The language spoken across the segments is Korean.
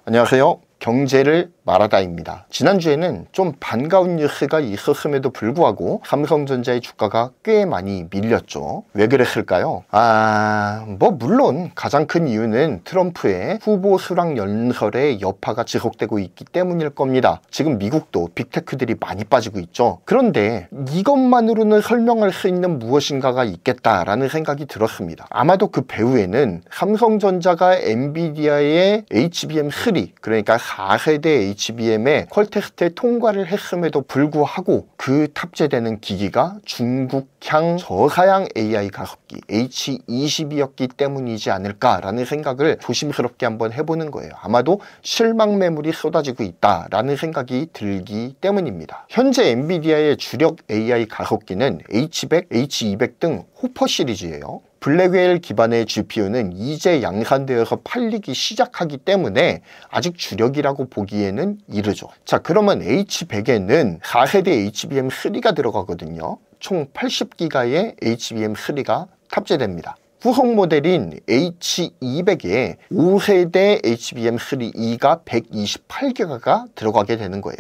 안녕하세요. 경제를 말하다입니다. 지난주에는 좀 반가운 뉴스가 있었음에도 불구하고 삼성전자의 주가가 꽤 많이 밀렸죠. 왜 그랬을까요? 물론 가장 큰 이유는 트럼프의 후보 수락 연설의 여파가 지속되고 있기 때문일 겁니다. 지금 미국도 빅테크들이 많이 빠지고 있죠. 그런데 이것만으로는 설명할 수 있는 무엇인가가 있겠다라는 생각이 들었습니다. 아마도 그 배후에는 삼성전자가 엔비디아의 HBM3, 그러니까 4세대 HBM의 퀄테스트에 통과를 했음에도 불구하고 그 탑재되는 기기가 중국향 저사양 AI 가속기 H20이었기 때문이지 않을까라는 생각을 조심스럽게 한번 해보는 거예요. 아마도 실망 매물이 쏟아지고 있다라는 생각이 들기 때문입니다. 현재 엔비디아의 주력 AI 가속기는 H100, H200 등 호퍼 시리즈예요. 블랙웨일 기반의 GPU는 이제 양산되어서 팔리기 시작하기 때문에 아직 주력이라고 보기에는 이르죠. 자, 그러면 H100에는 4세대 HBM3가 들어가거든요. 총 80기가의 HBM3가 탑재됩니다. 후속 모델인 H200에 5세대 HBM3E가 128기가가 들어가게 되는 거예요.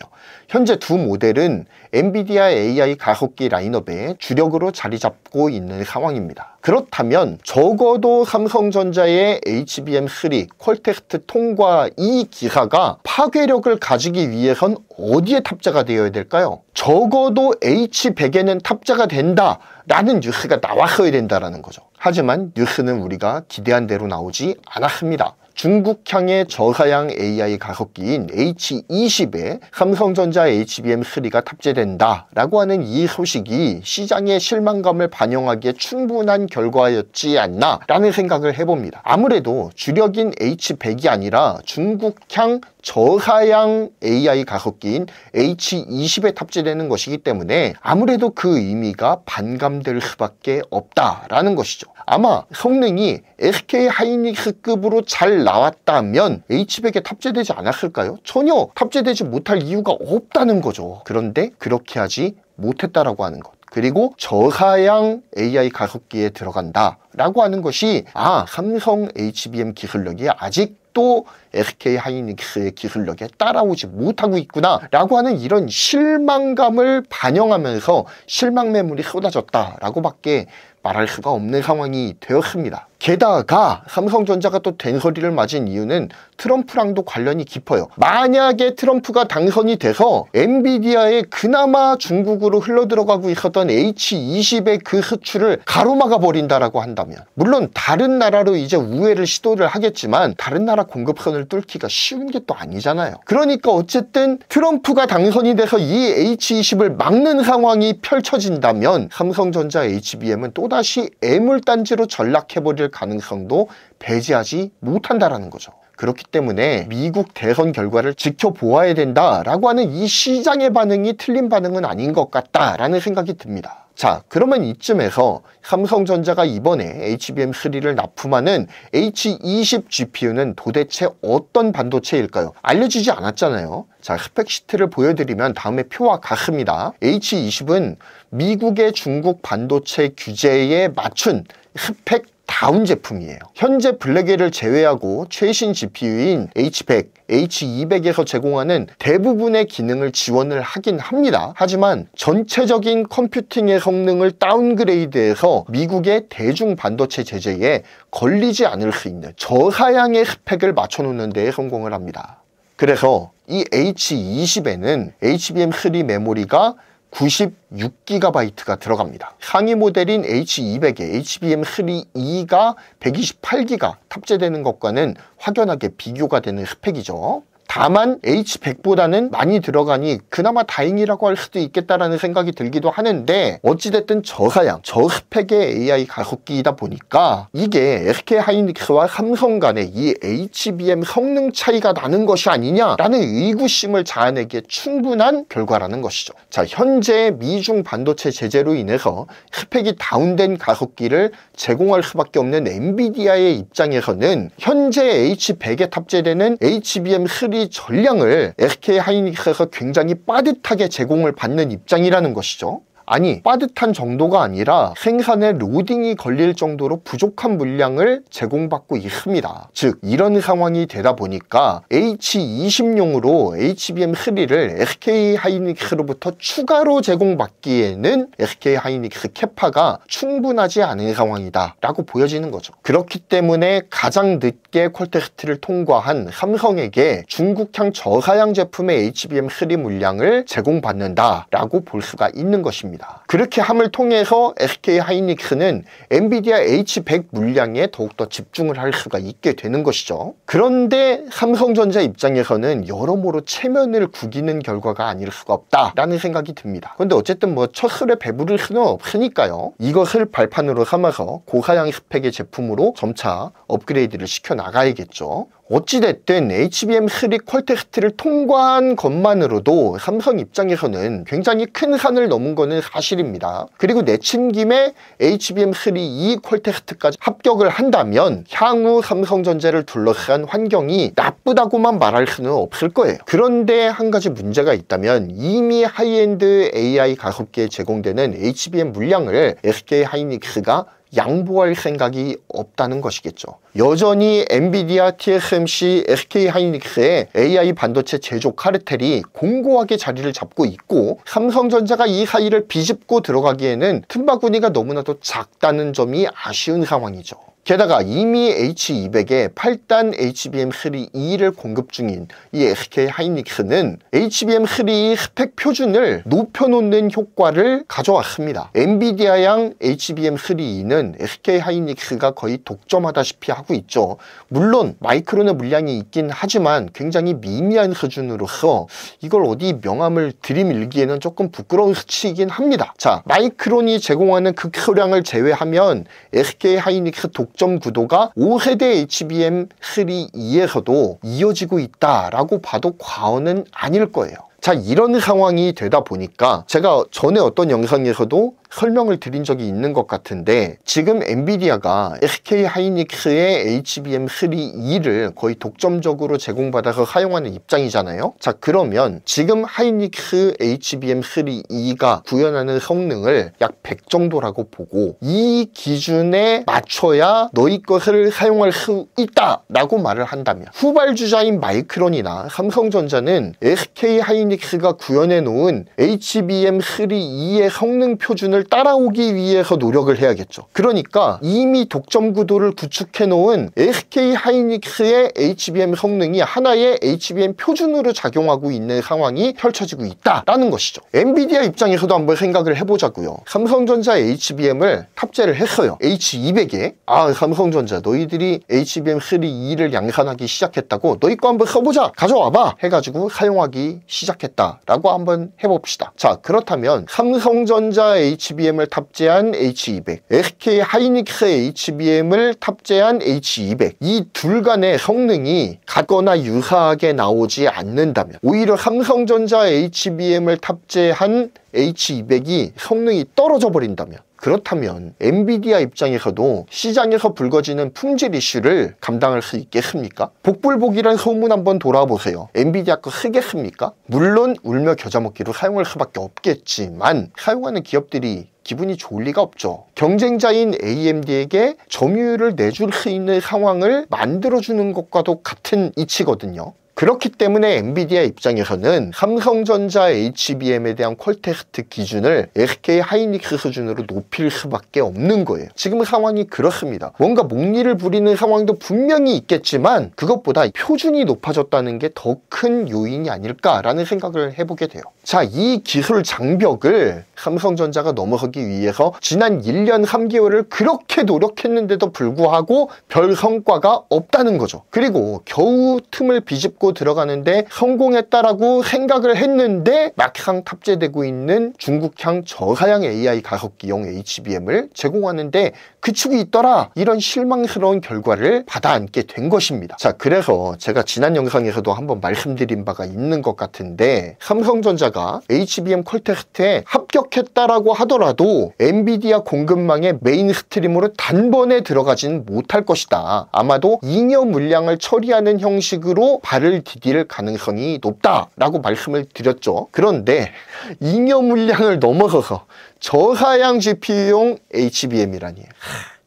현재 두 모델은 엔비디아 AI 가속기 라인업에 주력으로 자리 잡고 있는 상황입니다. 그렇다면 적어도 삼성전자의 HBM3 퀄테스트 통과 이 기사가 파괴력을 가지기 위해선 어디에 탑재가 되어야 될까요? 적어도 H100에는 탑재가 된다라는 뉴스가 나왔어야 된다는 거죠. 하지만 뉴스는 우리가 기대한 대로 나오지 않았습니다. 중국향의 저사양 AI 가속기인 H20에 삼성전자 HBM3가 탑재된다라고 하는 이 소식이 시장의 실망감을 반영하기에 충분한 결과였지 않나라는 생각을 해봅니다. 아무래도 주력인 H100이 아니라 중국향 저사양 AI 가속기인 H20에 탑재되는 것이기 때문에 아무래도 그 의미가 반감될 수밖에 없다라는 것이죠. 아마 성능이 SK 하이닉스급으로 잘 나왔다면 H100에 탑재되지 않았을까요? 전혀 탑재되지 못할 이유가 없다는 거죠. 그런데 그렇게 하지 못했다라고 하는 것. 그리고 저사양 AI 가속기에 들어간다라고 하는 것이 삼성 HBM 기술력이 아직도 SK 하이닉스의 기술력에 따라오지 못하고 있구나 라고 하는 이런 실망감을 반영하면서 실망 매물이 쏟아졌다라고 밖에 말할 수가 없는 상황이 되었습니다. 게다가 삼성전자가 또 된소리를 맞은 이유는 트럼프랑도 관련이 깊어요. 만약에 트럼프가 당선이 돼서 엔비디아의 그나마 중국으로 흘러들어가고 있었던 H20의 그 수출을 가로막아 버린다라고 한다면, 물론 다른 나라로 이제 우회를 시도를 하겠지만 다른 나라 공급선을 뚫기가 쉬운 게 또 아니잖아요. 그러니까 어쨌든 트럼프가 당선이 돼서 이 H20을 막는 상황이 펼쳐진다면 삼성전자 HBM은 또다시 애물단지로 전락해버릴 가능성도 배제하지 못한다라는 거죠. 그렇기 때문에 미국 대선 결과를 지켜보아야 된다라고 하는 이 시장의 반응이 틀린 반응은 아닌 것 같다라는 생각이 듭니다. 자, 그러면 이쯤에서 삼성전자가 이번에 HBM3를 납품하는 H20 GPU는 도대체 어떤 반도체일까요? 알려지지 않았잖아요. 자, 스펙 시트를 보여드리면 다음에 표와 같습니다. H20은 미국의 중국 반도체 규제에 맞춘 스펙 다운 제품이에요. 현재 블랙웨일을 제외하고 최신 GPU인 H100, H200에서 제공하는 대부분의 기능을 지원을 하긴 합니다. 하지만 전체적인 컴퓨팅의 성능을 다운그레이드해서 미국의 대중 반도체 제재에 걸리지 않을 수 있는 저사양의 스펙을 맞춰놓는 데에 성공을 합니다. 그래서 이 H20에는 HBM3 메모리가 96GB가 들어갑니다. 상위 모델인 H200에 HBM3E가 128GB 탑재되는 것과는 확연하게 비교가 되는 스펙이죠. 다만 H100보다는 많이 들어가니 그나마 다행이라고 할 수도 있겠다라는 생각이 들기도 하는데, 어찌됐든 저사양, 저스펙의 AI 가속기이다 보니까 이게 SK 하이닉스와 삼성 간의 이 HBM 성능 차이가 나는 것이 아니냐라는 의구심을 자아내기에 충분한 결과라는 것이죠. 자, 현재 미중 반도체 제재로 인해서 스펙이 다운된 가속기를 제공할 수밖에 없는 엔비디아의 입장에서는 현재 H100에 탑재되는 HBM3 전량을 SK 하이닉스에서 굉장히 빠듯하게 제공을 받는 입장이라는 것이죠. 아니, 빠듯한 정도가 아니라 생산에 로딩이 걸릴 정도로 부족한 물량을 제공받고 있습니다. 즉 이런 상황이 되다 보니까 H20용으로 HBM3를 SK 하이닉스로부터 추가로 제공받기에는 SK 하이닉스 캐파가 충분하지 않은 상황이다 라고 보여지는 거죠. 그렇기 때문에 가장 늦게 퀄테스트를 통과한 삼성에게 중국향 저사양 제품의 HBM3 물량을 제공받는다 라고 볼 수가 있는 것입니다. 그렇게 함을 통해서 SK 하이닉스는 엔비디아 H100 물량에 더욱더 집중을 할 수가 있게 되는 것이죠. 그런데 삼성전자 입장에서는 여러모로 체면을 구기는 결과가 아닐 수가 없다라는 생각이 듭니다. 그런데 어쨌든 뭐 첫 술에 배부를 수는 없으니까요. 이것을 발판으로 삼아서 고사양 스펙의 제품으로 점차 업그레이드를 시켜 나가야겠죠. 어찌됐든 HBM3 퀄테스트를 통과한 것만으로도 삼성 입장에서는 굉장히 큰 산을 넘은 거는 사실입니다. 그리고 내친 김에 HBM3 이 퀄테스트까지 합격을 한다면 향후 삼성전자를 둘러싼 환경이 나쁘다고만 말할 수는 없을 거예요. 그런데 한 가지 문제가 있다면 이미 하이엔드 AI 가속기에 제공되는 HBM 물량을 SK 하이닉스가 양보할 생각이 없다는 것이겠죠. 여전히 엔비디아, TSMC, SK 하이닉스의 AI 반도체 제조 카르텔이 공고하게 자리를 잡고 있고 삼성전자가 이 사이를 비집고 들어가기에는 틈바구니가 너무나도 작다는 점이 아쉬운 상황이죠. 게다가 이미 H200에 8단 HBM3E를 공급 중인 이 SK 하이닉스는 HBM3 스펙 표준을 높여놓는 효과를 가져왔습니다. 엔비디아양 HBM3E는 SK 하이닉스가 거의 독점하다시피 하고 있죠. 물론 마이크론의 물량이 있긴 하지만 굉장히 미미한 수준으로서 이걸 어디 명함을 들이밀기에는 조금 부끄러운 수치이긴 합니다. 자, 마이크론이 제공하는 극소량을 제외하면 SK 하이닉스 독점 구도가 5세대 HBM3E에서도 이어지고 있다라고 봐도 과언은 아닐 거예요. 자, 이런 상황이 되다 보니까 제가 전에 어떤 영상에서도 설명을 드린 적이 있는 것 같은데 지금 엔비디아가 SK 하이닉스의 HBM3E를 거의 독점적으로 제공받아서 사용하는 입장이잖아요. 자, 그러면 지금 하이닉스 HBM3E가 구현하는 성능을 약 100 정도라고 보고 이 기준에 맞춰야 너희 것을 사용할 수 있다 라고 말을 한다면 후발주자인 마이크론이나 삼성전자는 SK 하이닉스가 구현해 놓은 HBM3E의 성능 표준을 따라오기 위해서 노력을 해야겠죠. 그러니까 이미 독점 구도를 구축해 놓은 SK 하이닉스의 HBM 성능이 하나의 HBM 표준으로 작용하고 있는 상황이 펼쳐지고 있다라는 것이죠. 엔비디아 입장에서도 한번 생각을 해보자고요. 삼성전자 HBM을 탑재를 했어요. H200에 삼성전자 너희들이 HBM3E를 양산하기 시작했다고 너희 거 한번 써보자, 가져와봐 해가지고 사용하기 시작했다라고 한번 해봅시다. 자, 그렇다면 삼성전자 HBM을 탑재한 H200, SK 하이닉스 HBM을 탑재한 H200 이 둘 간의 성능이 같거나 유사하게 나오지 않는다면 오히려 삼성전자 HBM을 탑재한 H200이 성능이 떨어져 버린다면 그렇다면 엔비디아 입장에서도 시장에서 불거지는 품질 이슈를 감당할 수 있겠습니까? 복불복이란 소문 한번 돌아보세요. 엔비디아 거 쓰겠습니까? 물론 울며 겨자 먹기로 사용할 수밖에 없겠지만 사용하는 기업들이 기분이 좋을 리가 없죠. 경쟁자인 AMD에게 점유율을 내줄 수 있는 상황을 만들어주는 것과도 같은 이치거든요. 그렇기 때문에 엔비디아 입장에서는 삼성전자 HBM에 대한 퀄테스트 기준을 SK 하이닉스 수준으로 높일 수밖에 없는 거예요. 지금 상황이 그렇습니다. 뭔가 목리를 부리는 상황도 분명히 있겠지만 그것보다 표준이 높아졌다는 게 더 큰 요인이 아닐까라는 생각을 해보게 돼요. 자, 이 기술 장벽을 삼성전자가 넘어서기 위해서 지난 1년 3개월을 그렇게 노력했는데도 불구하고 별 성과가 없다는 거죠. 그리고 겨우 틈을 비집고 들어가는데 성공했다라고 생각을 했는데 막상 탑재되고 있는 중국향 저사양 AI 가속기용 HBM을 제공하는데 그치고 있더라, 이런 실망스러운 결과를 받아안게 된 것입니다. 자, 그래서 제가 지난 영상에서도 한번 말씀드린 바가 있는 것 같은데 삼성전자가 HBM 퀄테스트에 합격했다라고 하더라도 엔비디아 공급망의 메인스트림으로 단번에 들어가진 못할 것이다. 아마도 잉여 물량을 처리하는 형식으로 발을 디딜 가능성이 높다라고 말씀을 드렸죠. 그런데 잉여 물량을 넘어서서 저사양 GPU용 HBM이라니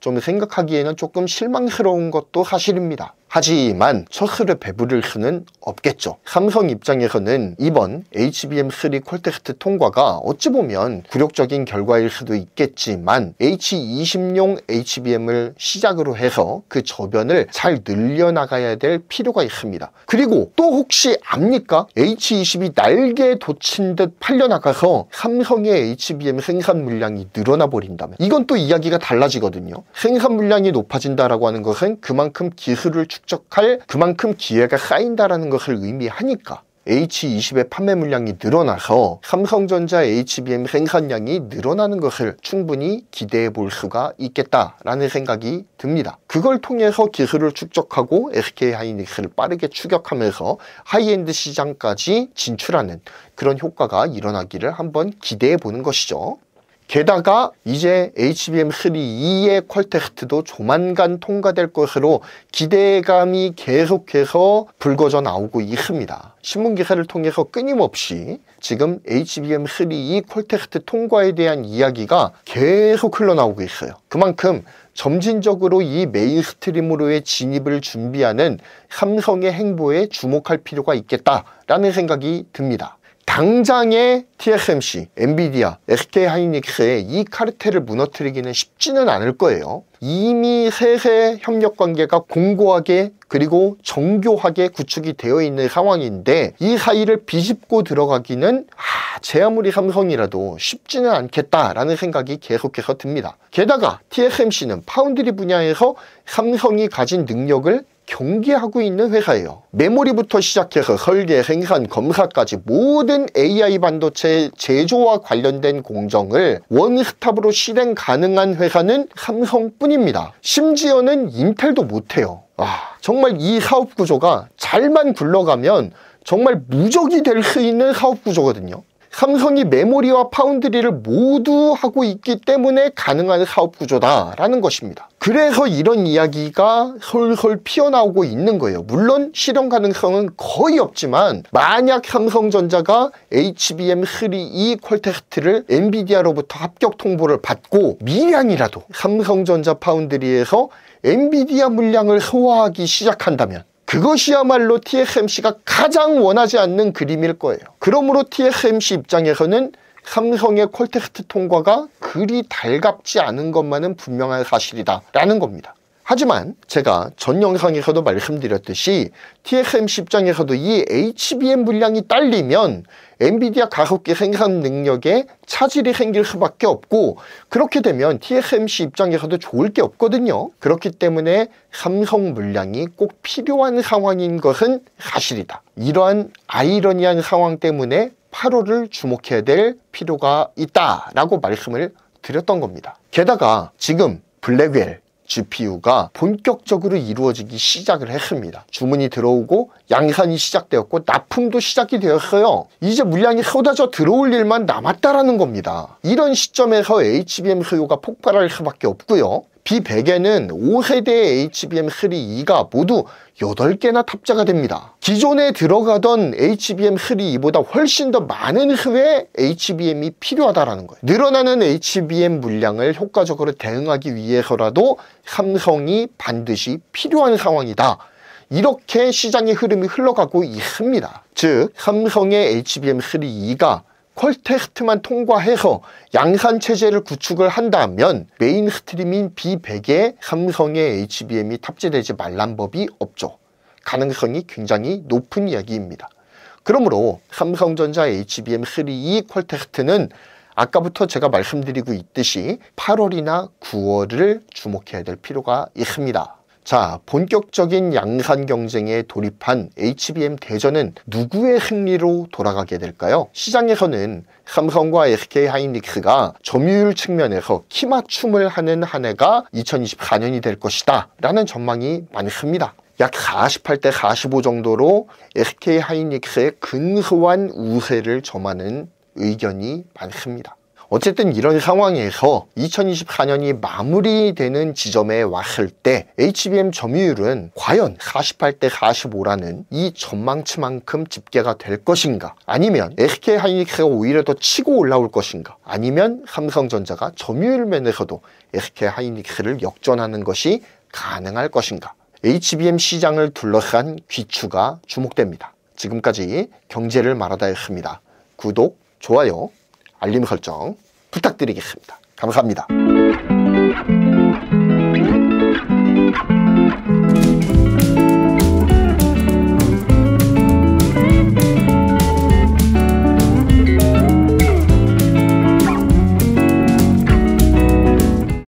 좀 생각하기에는 조금 실망스러운 것도 사실입니다. 하지만 첫술에 배부를 수는 없겠죠. 삼성 입장에서는 이번 HBM3 퀄텍스트 통과가 어찌 보면 굴욕적인 결과일 수도 있겠지만 H20용 HBM을 시작으로 해서 그 저변을 잘 늘려나가야 될 필요가 있습니다. 그리고 또 혹시 압니까? H20이 날개에 돋친 듯 팔려나가서 삼성의 HBM 생산 물량이 늘어나 버린다면 이건 또 이야기가 달라지거든요. 생산 물량이 높아진다라고 하는 것은 그만큼 기술을 축적할 그만큼 기회가 쌓인다라는 것을 의미하니까 H20의 판매 물량이 늘어나서 삼성전자 HBM 생산량이 늘어나는 것을 충분히 기대해 볼 수가 있겠다라는 생각이 듭니다. 그걸 통해서 기술을 축적하고 SK하이닉스를 빠르게 추격하면서 하이엔드 시장까지 진출하는 그런 효과가 일어나기를 한번 기대해 보는 것이죠. 게다가 이제 HBM3E의 퀄텍스트도 조만간 통과될 것으로 기대감이 계속해서 불거져 나오고 있습니다. 신문기사를 통해서 끊임없이 지금 HBM3E 퀄텍스트 통과에 대한 이야기가 계속 흘러나오고 있어요. 그만큼 점진적으로 이 메인스트림으로의 진입을 준비하는 삼성의 행보에 주목할 필요가 있겠다라는 생각이 듭니다. 당장의 TSMC, 엔비디아, SK하이닉스의 이 카르텔을 무너뜨리기는 쉽지는 않을 거예요. 이미 셋의 협력관계가 공고하게 그리고 정교하게 구축이 되어 있는 상황인데 이 사이를 비집고 들어가기는 제 아무리 삼성이라도 쉽지는 않겠다라는 생각이 계속해서 듭니다. 게다가 TSMC는 파운드리 분야에서 삼성이 가진 능력을 경계하고 있는 회사예요. 메모리부터 시작해서 설계, 생산, 검사까지 모든 AI 반도체 제조와 관련된 공정을 원스톱으로 실행 가능한 회사는 삼성뿐입니다. 심지어는 인텔도 못해요. 정말 이 사업 구조가 잘만 굴러가면 정말 무적이 될 수 있는 사업 구조거든요. 삼성이 메모리와 파운드리를 모두 하고 있기 때문에 가능한 사업 구조다라는 것입니다. 그래서 이런 이야기가 솔솔 피어나오고 있는 거예요. 물론 실현 가능성은 거의 없지만 만약 삼성전자가 HBM3E 퀄텍스트를 엔비디아로부터 합격 통보를 받고 미량이라도 삼성전자 파운드리에서 엔비디아 물량을 소화하기 시작한다면 그것이야말로 TSMC가 가장 원하지 않는 그림일 거예요. 그러므로 TSMC 입장에서는 삼성의 퀄텍스트 통과가 그리 달갑지 않은 것만은 분명한 사실이다 라는 겁니다. 하지만 제가 전 영상에서도 말씀드렸듯이 TSMC 입장에서도 이 HBM 물량이 딸리면 엔비디아 가속기 생산 능력에 차질이 생길 수밖에 없고 그렇게 되면 TSMC 입장에서도 좋을 게 없거든요. 그렇기 때문에 삼성 물량이 꼭 필요한 상황인 것은 사실이다. 이러한 아이러니한 상황 때문에 8월을 주목해야 될 필요가 있다라고 말씀을 드렸던 겁니다. 게다가 지금 블랙웰 GPU가 본격적으로 이루어지기 시작을 했습니다. 주문이 들어오고 양산이 시작되었고 납품도 시작이 되었어요. 이제 물량이 쏟아져 들어올 일만 남았다라는 겁니다. 이런 시점에서 HBM 수요가 폭발할 수밖에 없고요. B100에는 5세대의 HBM3E가 모두 8개나 탑재가 됩니다. 기존에 들어가던 HBM3E보다 훨씬 더 많은 수의 HBM이 필요하다는 거예요. 늘어나는 HBM 물량을 효과적으로 대응하기 위해서라도 삼성이 반드시 필요한 상황이다. 이렇게 시장의 흐름이 흘러가고 있습니다. 즉 삼성의 HBM3E가 퀄텍스트만 통과해서 양산체제를 구축을 한다면 메인스트림인 B100에 삼성의 HBM이 탑재되지 말란 법이 없죠. 가능성이 굉장히 높은 이야기입니다. 그러므로 삼성전자 HBM3E 퀄텍스트는 아까부터 제가 말씀드리고 있듯이 8월이나 9월을 주목해야 될 필요가 있습니다. 자, 본격적인 양산 경쟁에 돌입한 HBM 대전은 누구의 승리로 돌아가게 될까요? 시장에서는 삼성과 SK하이닉스가 점유율 측면에서 키맞춤을 하는 한 해가 2024년이 될 것이다 라는 전망이 많습니다. 약 48대 45 정도로 SK하이닉스의 근소한 우세를 점하는 의견이 많습니다. 어쨌든 이런 상황에서 2024년이 마무리되는 지점에 왔을 때 HBM 점유율은 과연 48대 45라는 이 전망치만큼 집계가 될 것인가, 아니면 SK 하이닉스가 오히려 더 치고 올라올 것인가, 아니면 삼성전자가 점유율 면에서도 SK 하이닉스를 역전하는 것이 가능할 것인가, HBM 시장을 둘러싼 귀추가 주목됩니다. 지금까지 경제를 말하다였습니다. 구독, 좋아요, 알림 설정 부탁드리겠습니다. 감사합니다.